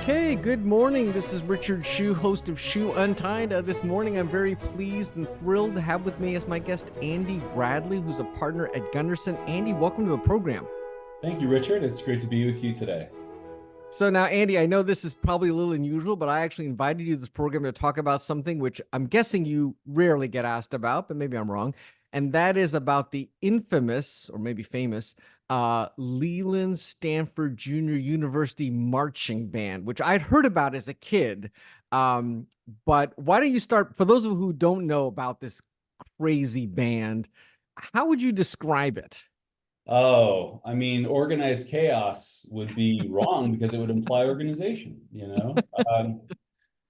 Okay, good morning. This is Richard Hsu, host of Hsu Untied. This morning, I'm very pleased and thrilled to have with me as my guest Andy Bradley, who's a partner at Gunderson. Andy, welcome to the program. Thank you, Richard. It's great to be with you today. So now, Andy, I know this is probably a little unusual, but I actually invited you to this program to talk about something which I'm guessing you rarely get asked about, but maybe I'm wrong. And that is about the infamous, or maybe famous, Leland Stanford Junior University marching band, which I'd heard about as a kid. But why don't you start, for those of you who don't know about this crazy band, how would you describe it? Oh, I mean, organized chaos would be wrong because it would imply organization, you know?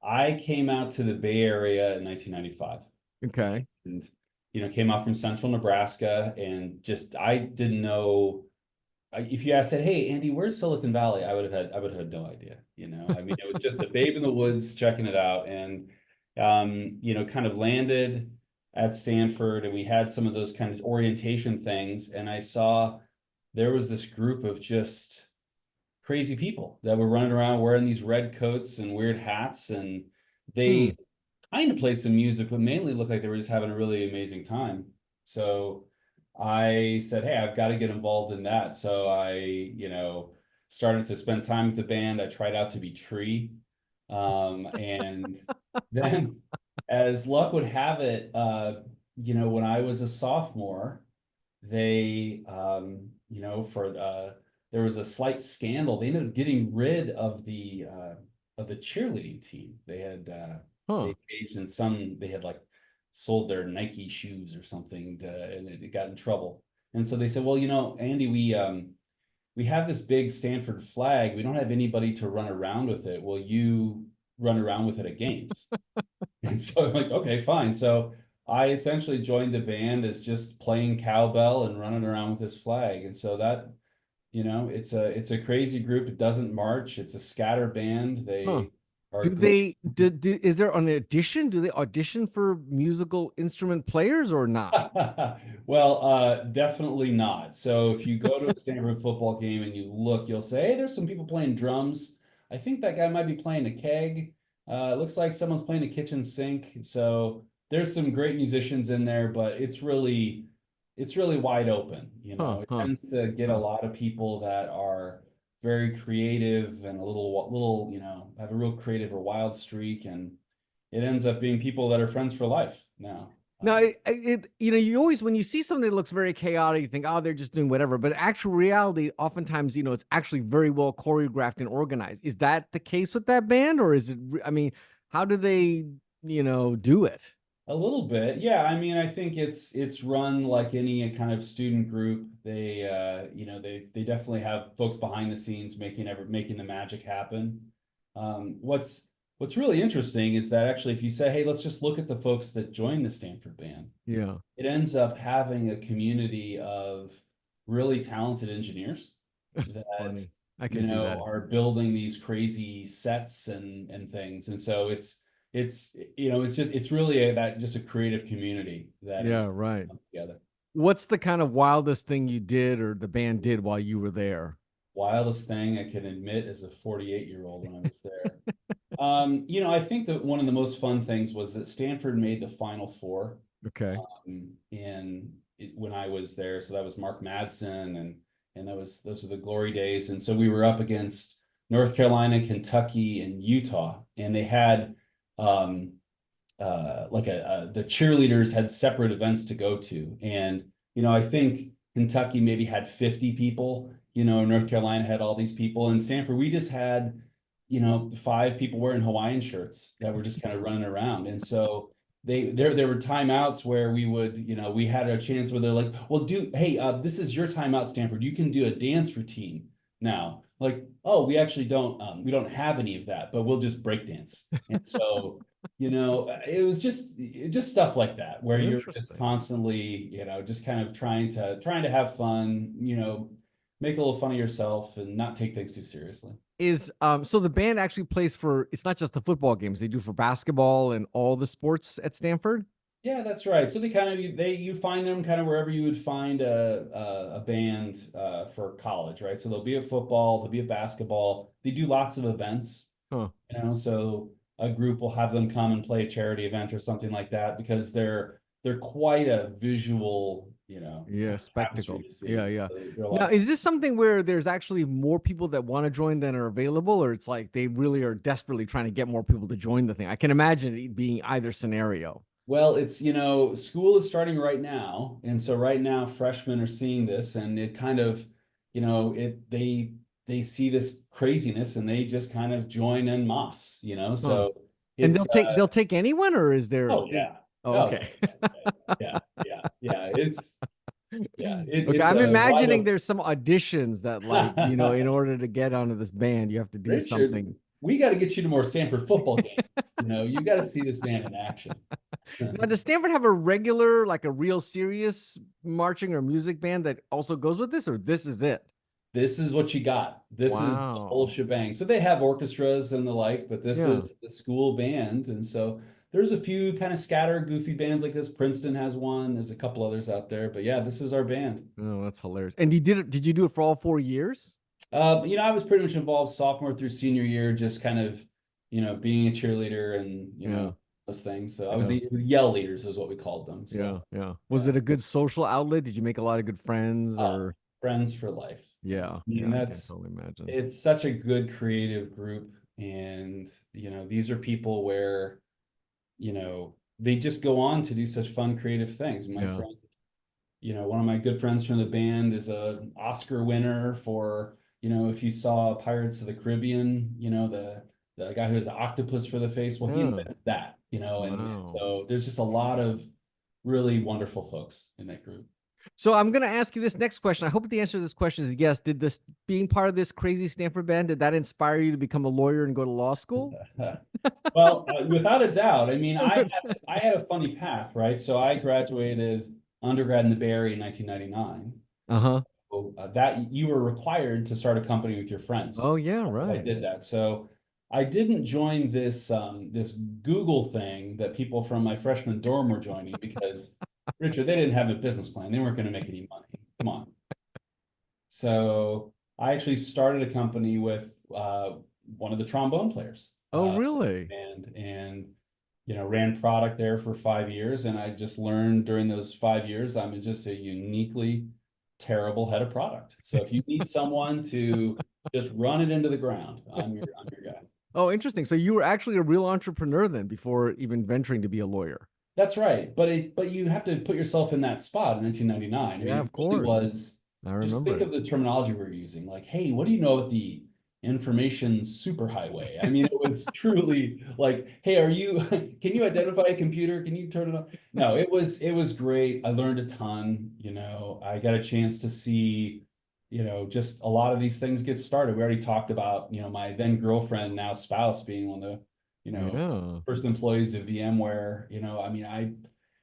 I came out to the Bay Area in 1995 Okay. and, came out from central Nebraska and just, I didn't know. If you asked, said, "Hey, Andy, where's Silicon Valley?" I would have had no idea, I mean, it was just a babe in the woods checking it out and, kind of landed at Stanford and we had some of those kind of orientation things. And I saw there was this group of just crazy people that were running around wearing these red coats and weird hats. And Hmm. they kind of played some music, but mainly looked like they were just having a really amazing time. So I said, "Hey, I've got to get involved in that." So I, started to spend time with the band. I tried out to be tree. And then, as luck would have it, when I was a sophomore, they, for there was a slight scandal. They ended up getting rid of the cheerleading team. Huh. They engaged in some. They had like sold their Nike shoes or something, and it got in trouble. And so they said, "Well, Andy, we have this big Stanford flag. We don't have anybody to run around with it. Will you run around with it at games?" And so I'm like, "Okay, fine." So I essentially joined the band as just playing cowbell and running around with this flag. And so that, it's a crazy group. It doesn't march. It's a scatter band. Huh. They are Do great. they is there an audition? Do they audition for musical instrument players or not? Well, definitely not. So if you go to a Stanford football game and you look, you'll say, "Hey, there's some people playing drums. I think that guy might be playing a keg. It looks like someone's playing a kitchen sink." So there's some great musicians in there, but it's really wide open. Huh, It huh, tends to get a huh. lot of people that are very creative and a little, have a real creative or wild streak, and it ends up being people that are friends for life now. No, you always, when you see something that looks very chaotic, you think, oh, they're just doing whatever. But actual reality, oftentimes, it's actually very well choreographed and organized. Is that the case with that band, or is it? I mean, how do they, do it? A little bit, yeah. I mean, I think it's run like any kind of student group. They definitely have folks behind the scenes making the magic happen. What's really interesting is that actually, if you say, "Hey, let's just look at the folks that joined the Stanford band," Yeah, it ends up having a community of really talented engineers that funny. I can see that. are building these crazy sets and things. And so it's really that just a creative community that Yeah, is right. together. What's the kind of wildest thing you did or the band did while you were there? Wildest thing I can admit as a 48-year-old when I was there. I think that one of the most fun things was that Stanford made the Final Four Okay. when I was there. So that was Mark Madsen and those are the glory days. And so we were up against North Carolina, Kentucky, and Utah, and they had um, the cheerleaders had separate events to go to. And I think Kentucky maybe had 50 people. North Carolina had all these people. And Stanford, we just had, five people wearing Hawaiian shirts that were just kind of running around. And so there were timeouts where we had a chance where they're like, "Well, hey, this is your timeout, Stanford. You can do a dance routine now." Like, "Oh, we don't have any of that, but we'll just break dance." And so it was just stuff like that where you're just Interesting. constantly, just kind of trying to have fun, make a little fun of yourself and not take things too seriously. So the band actually plays for, it's not just the football games, they do for basketball and all the sports at Stanford? Yeah, that's right. So you find them kind of wherever you would find a band for college, right? So there'll be a football, there'll be a basketball. They do lots of events. Huh. So a group will have them come and play a charity event or something like that because they're quite a visual, Yeah, kind of tapestry spectacle. to Yeah, see. yeah. So they're a lot Now, of fun. is this something where there's actually more people that want to join than are available, or it's like they really are desperately trying to get more people to join the thing? I can imagine it being either scenario. Well, it's, school is starting right now. And so right now freshmen are seeing this and it kind of, they see this craziness and they just kind of join en masse, Huh. so And it's they'll take anyone, or is there oh is yeah. oh, Oh okay. yeah, yeah, yeah, yeah, yeah. Okay, It's I'm a wide imagining open. there's some auditions that, like, in order to get onto this band, you have to do Richard, something. we got to get you to more Stanford football games. You got to see this band in action. Now, does Stanford have a regular, like a real serious marching or music band that also goes with this, or this is it? This is what you got. This is the whole Wow. shebang. So they have orchestras and the like, but this Yeah. is the school band. And so there's a few kind of scatter goofy bands like this. Princeton has one. There's a couple others out there, but yeah, this is our band. Oh, that's hilarious. And you did it, did you do it for all 4 years? I was pretty much involved sophomore through senior year, just kind of, being a cheerleader and, Yeah. those things. So I was Yeah. the yell leaders is what we called them. Yeah. So Yeah. Was yeah, it a good social outlet? Did you make a lot of good friends uh, or? friends for life. Yeah. I mean, Yeah. I can totally imagine. it's such a good creative group. And, these are people where, they just go on to do such fun, creative things. My Yeah. friend, one of my good friends from the band is a Oscar winner for, if you saw Pirates of the Caribbean, the guy who has the octopus for the face, well, he Yeah. invented that, and Wow. so there's just a lot of really wonderful folks in that group. So I'm going to ask you this next question. I hope the answer to this question is yes. Did this being part of this crazy Stanford band, did that inspire you to become a lawyer and go to law school? Well, without a doubt. I mean, I had a funny path, right? So I graduated undergrad in the Bay Area in 1999. Uh-huh. So, that you were required to start a company with your friends. Oh yeah, So I right. did that. So I didn't join this Google thing that people from my freshman dorm were joining because Richard, they didn't have a business plan. They weren't going to make any money. Come on. So I actually started a company with one of the trombone players, Oh really? and ran product there for 5 years. And I just learned during those 5 years, I'm just a uniquely terrible head of product. So if you need someone to just run it into the ground, I'm your guy. Oh, interesting. So you were actually a real entrepreneur then before even venturing to be a lawyer. That's right. But you have to put yourself in that spot in 1999. I Yeah, mean, of it really course. was, I just remember think it. of the terminology we're using. Like, hey, what do you know about the information superhighway? I mean, it was truly like, hey, can you identify a computer? Can you turn it on? No, it was great. I learned a ton, I got a chance to see, just a lot of these things get started. We already talked about, my then girlfriend, now spouse being one of the, Yeah. first employees of VMware. I mean,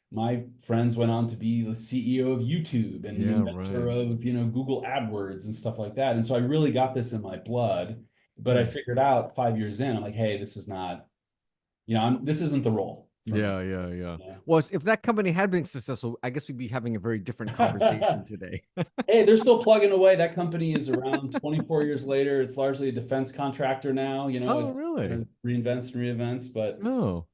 my friends went on to be the CEO of YouTube and Yeah, inventor right. of, Google AdWords and stuff like that. And so I really got this in my blood, but I Hmm. figured out 5 years in, I'm like, hey, this is not, this isn't the role for me. Yeah, yeah, yeah. You know? Well, if that company had been successful, I guess we'd be having a very different conversation today. Hey, they're still plugging away. That company is around 24 years later. It's largely a defense contractor now, Oh, it's kind really? of reinvents and reinvents, but Oh,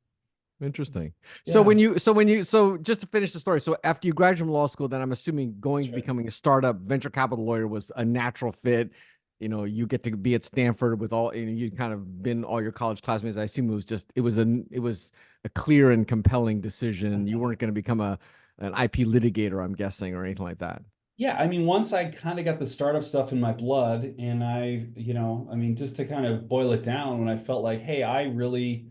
interesting. So yeah, so just to finish the story, so after you graduated from law school, then I'm assuming going that's to right. becoming a startup venture capital lawyer was a natural fit. You get to be at Stanford with all, you'd kind of been all your college classmates. I assume it was a clear and compelling decision. You weren't going to become an IP litigator, I'm guessing, or anything like that. Yeah, I mean, once I kind of got the startup stuff in my blood, and I mean, just to kind of boil it down, when I felt like, hey, I really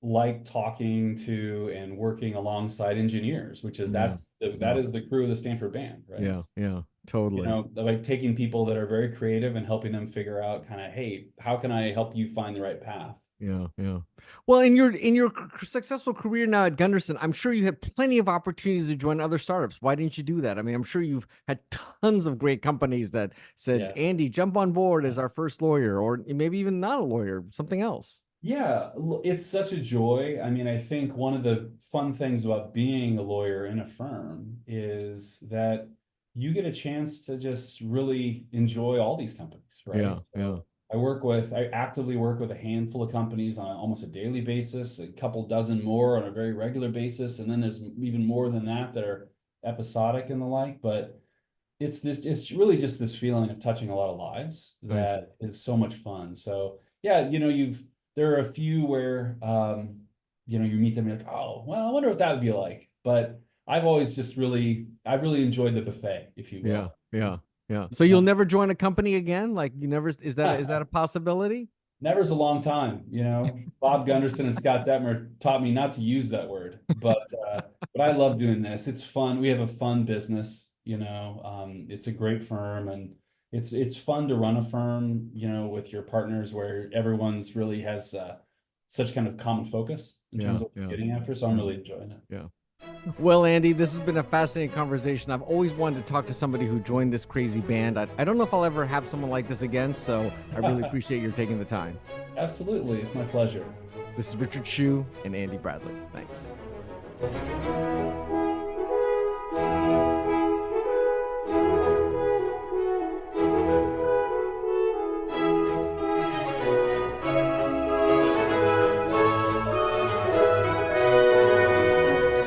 like talking to and working alongside engineers, which is Yeah. that Yeah. is the crew of the Stanford band, right? Yeah. Yeah. Totally. Like taking people that are very creative and helping them figure out kind of, hey, how can I help you find the right path? Yeah, yeah. Well, in your successful career now at Gunderson, I'm sure you had plenty of opportunities to join other startups. Why didn't you do that? I mean, I'm sure you've had tons of great companies that said, Yeah. "Andy, jump on board as our first lawyer," or maybe even not a lawyer, something else. Yeah, it's such a joy. I mean, I think one of the fun things about being a lawyer in a firm is that you get a chance to just really enjoy all these companies, right? Yeah, yeah. So I actively work with a handful of companies on almost a daily basis, a couple dozen more on a very regular basis, and then there's even more than that are episodic and the like. But it's really just this feeling of touching a lot of lives Nice. that is so much fun. So yeah, there are a few where you meet them and you're like, oh, well, I wonder what that would be like. But I've really enjoyed the buffet, if you Yeah, will. yeah, yeah. So you'll never join a company again? Like you never, is that a possibility? Never's a long time, Bob Gunderson and Scott Detmer taught me not to use that word, but I love doing this. It's fun. We have a fun business, it's a great firm, and it's fun to run a firm, with your partners where everyone's really has such kind of common focus in Yeah, terms of what yeah, they're getting after. So I'm yeah, really enjoying it. yeah. Well, Andy, this has been a fascinating conversation. I've always wanted to talk to somebody who joined this crazy band. I don't know if I'll ever have someone like this again, so I really appreciate your taking the time. Absolutely. It's my pleasure. This is Richard Hsu and Andy Bradley. Thanks.